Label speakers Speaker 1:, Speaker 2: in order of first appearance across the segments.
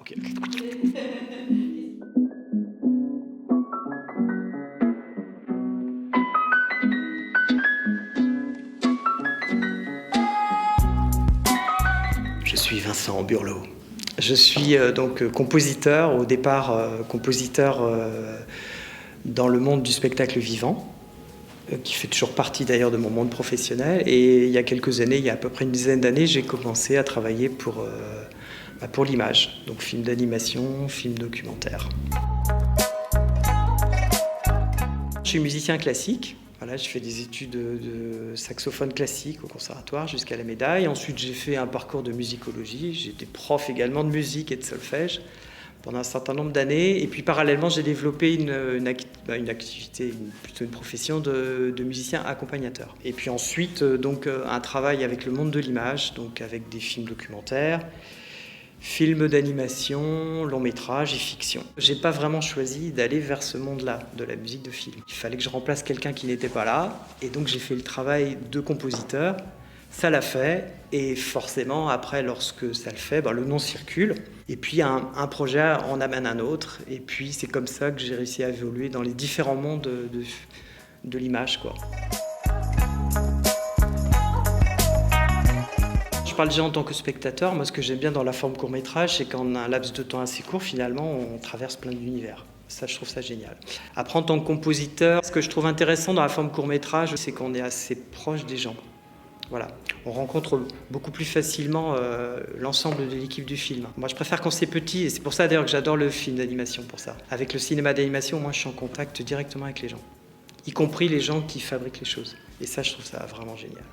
Speaker 1: Ok. Je suis Vincent Burlot. Je suis donc compositeur, au départ compositeur dans le monde du spectacle vivant, qui fait toujours partie d'ailleurs de mon monde professionnel. Et il y a quelques années, il y a à peu près une dizaine d'années, j'ai commencé à travailler pour l'image, donc film d'animation, film documentaire. Je suis musicien classique. Voilà, j'ai fait des études de saxophone classique au conservatoire jusqu'à la médaille. Ensuite, j'ai fait un parcours de musicologie. J'ai été prof également de musique et de solfège pendant un certain nombre d'années. Et puis parallèlement, j'ai développé une activité, plutôt une profession de musicien accompagnateur. Et puis ensuite, donc, un travail avec le monde de l'image, donc avec des films documentaires, films d'animation, long métrage et fiction. J'ai pas vraiment choisi d'aller vers ce monde-là, de la musique de film. Il fallait que je remplace quelqu'un qui n'était pas là, et donc j'ai fait le travail de compositeur. Ça l'a fait, et forcément, après, lorsque ça le fait, le nom circule. Et puis un projet en amène un autre, et puis c'est comme ça que j'ai réussi à évoluer dans les différents mondes de l'image, quoi. Je parle déjà en tant que spectateur. Moi, ce que j'aime bien dans la forme court-métrage, c'est qu'en un laps de temps assez court, finalement, on traverse plein d'univers. Ça, je trouve ça génial. Après, en tant que compositeur, ce que je trouve intéressant dans la forme court-métrage, c'est qu'on est assez proche des gens. Voilà. On rencontre beaucoup plus facilement l'ensemble de l'équipe du film. Moi, je préfère quand c'est petit, et c'est pour ça d'ailleurs que j'adore le film d'animation, pour ça. Avec le cinéma d'animation, moi, je suis en contact directement avec les gens, y compris les gens qui fabriquent les choses. Et ça, je trouve ça vraiment génial.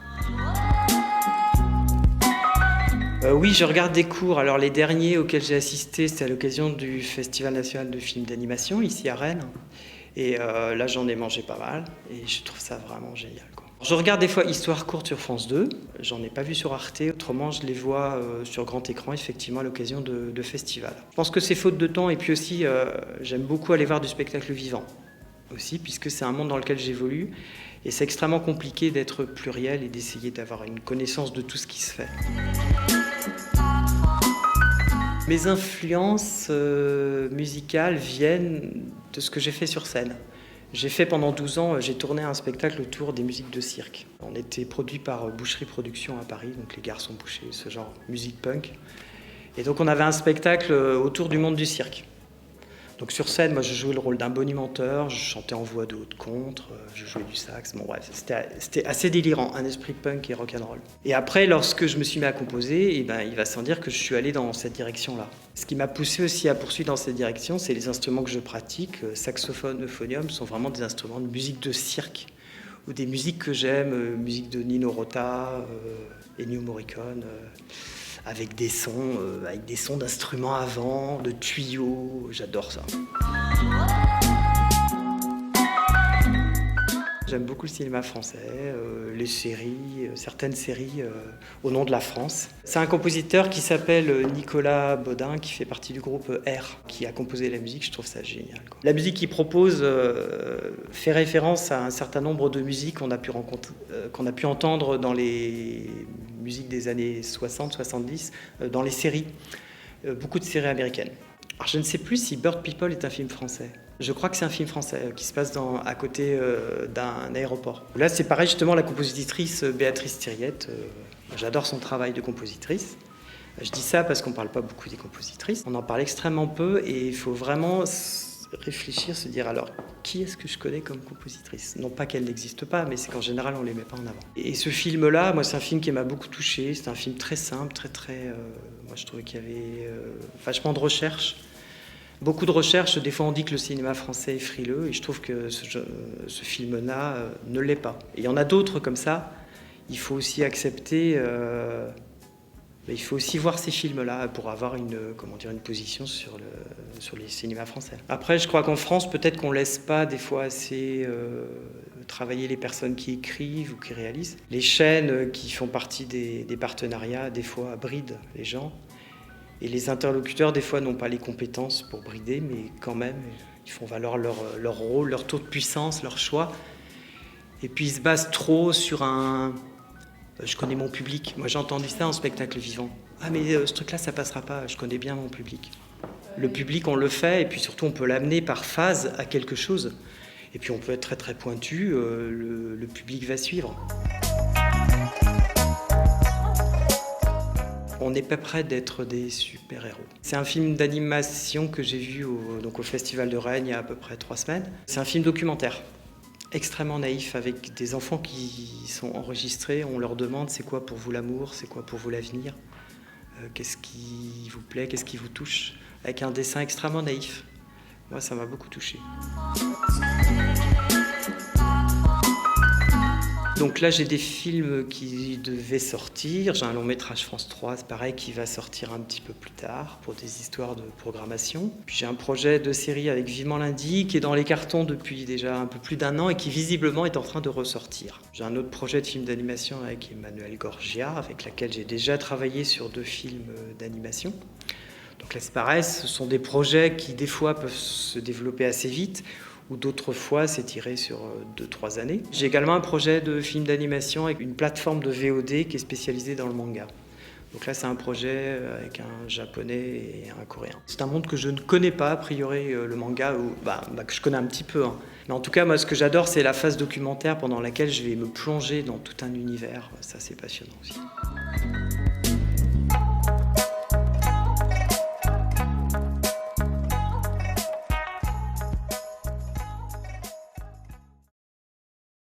Speaker 1: Oui, je regarde des cours. Alors les derniers auxquels j'ai assisté, c'était à l'occasion du Festival national de films d'animation, ici à Rennes. Et là, j'en ai mangé pas mal, et je trouve ça vraiment génial, quoi. Je regarde des fois Histoire courte sur France 2, j'en ai pas vu sur Arte, autrement je les vois sur grand écran, effectivement, à l'occasion de festivals. Je pense que c'est faute de temps, et puis aussi, j'aime beaucoup aller voir du spectacle vivant, aussi, puisque c'est un monde dans lequel j'évolue, et c'est extrêmement compliqué d'être pluriel et d'essayer d'avoir une connaissance de tout ce qui se fait. Mes influences musicales viennent de ce que j'ai fait sur scène. J'ai fait pendant 12 ans, j'ai tourné un spectacle autour des musiques de cirque. On était produit par Boucherie Productions à Paris, donc les garçons bouchers, ce genre musique punk. Et donc on avait un spectacle autour du monde du cirque. Donc sur scène, moi je jouais le rôle d'un bonimenteur, je chantais en voix de haute contre, je jouais du sax, bon bref, c'était assez délirant, un esprit punk et rock'n'roll. Et après, lorsque je me suis mis à composer, il va sans dire que je suis allé dans cette direction-là. Ce qui m'a poussé aussi à poursuivre dans cette direction, c'est les instruments que je pratique. Saxophone, euphonium sont vraiment des instruments de musique de cirque, ou des musiques que j'aime, musique de Nino Rota, Ennio Morricone, avec des sons d'instruments avant, de tuyaux, j'adore ça. J'aime beaucoup le cinéma français, les séries, certaines séries au nom de la France. C'est un compositeur qui s'appelle Nicolas Baudin, qui fait partie du groupe R, qui a composé la musique. Je trouve ça génial, quoi. La musique qu'il propose fait référence à un certain nombre de musiques qu'on a pu entendre dans les musiques des années 60-70, dans les séries, beaucoup de séries américaines. Alors, je ne sais plus si Bird People est un film français. Je crois que c'est un film français qui se passe à côté d'un aéroport. Là, c'est pareil, justement, la compositrice Béatrice Thiriette. J'adore son travail de compositrice. Je dis ça parce qu'on ne parle pas beaucoup des compositrices. On en parle extrêmement peu, et il faut vraiment réfléchir, se dire alors, qui est-ce que je connais comme compositrice? Non pas qu'elle n'existe pas, mais c'est qu'en général, on ne les met pas en avant. Et ce film-là, moi, c'est un film qui m'a beaucoup touché. C'est un film très simple, moi, je trouvais qu'il y avait vachement de recherche. Beaucoup de recherches. Des fois, on dit que le cinéma français est frileux, et je trouve que ce film-là ne l'est pas. Et il y en a d'autres comme ça. Il faut aussi accepter... il faut aussi voir ces films-là pour avoir une position sur les cinémas français. Après, je crois qu'en France, peut-être qu'on ne laisse pas des fois assez travailler les personnes qui écrivent ou qui réalisent. Les chaînes qui font partie des partenariats, des fois, brident les gens. Et les interlocuteurs, des fois, n'ont pas les compétences pour brider, mais quand même, ils font valoir leur rôle, leur taux de puissance, leur choix. Et puis, ils se basent trop sur je connais mon public. Moi, j'ai entendu ça en spectacle vivant. Ah, mais ce truc-là, ça passera pas. Je connais bien mon public. Le public, on le fait, et puis surtout, on peut l'amener par phase à quelque chose. Et puis, on peut être très très pointu, le public va suivre. On n'est pas près d'être des super-héros. C'est un film d'animation que j'ai vu au Festival de Rennes il y a à peu près 3 semaines. C'est un film documentaire, extrêmement naïf, avec des enfants qui sont enregistrés. On leur demande c'est quoi pour vous l'amour, c'est quoi pour vous l'avenir, qu'est-ce qui vous plaît, qu'est-ce qui vous touche, avec un dessin extrêmement naïf. Moi, ça m'a beaucoup touché. Donc là, j'ai des films qui devaient sortir. J'ai un long métrage France 3, c'est pareil, qui va sortir un petit peu plus tard pour des histoires de programmation. Puis j'ai un projet de série avec Vivement Lundi qui est dans les cartons depuis déjà un peu plus d'1 an et qui visiblement est en train de ressortir. J'ai un autre projet de film d'animation avec Emmanuelle Gorgia, avec laquelle j'ai déjà travaillé sur 2 films d'animation. Donc là, c'est pareil, ce sont des projets qui des fois peuvent se développer assez vite, ou d'autres fois s'étirer sur 2-3 années. J'ai également un projet de film d'animation avec une plateforme de VOD qui est spécialisée dans le manga. Donc là, c'est un projet avec un japonais et un coréen. C'est un monde que je ne connais pas, a priori, le manga, que je connais un petit peu. Mais en tout cas, moi, ce que j'adore, c'est la phase documentaire pendant laquelle je vais me plonger dans tout un univers. Ça, c'est passionnant aussi.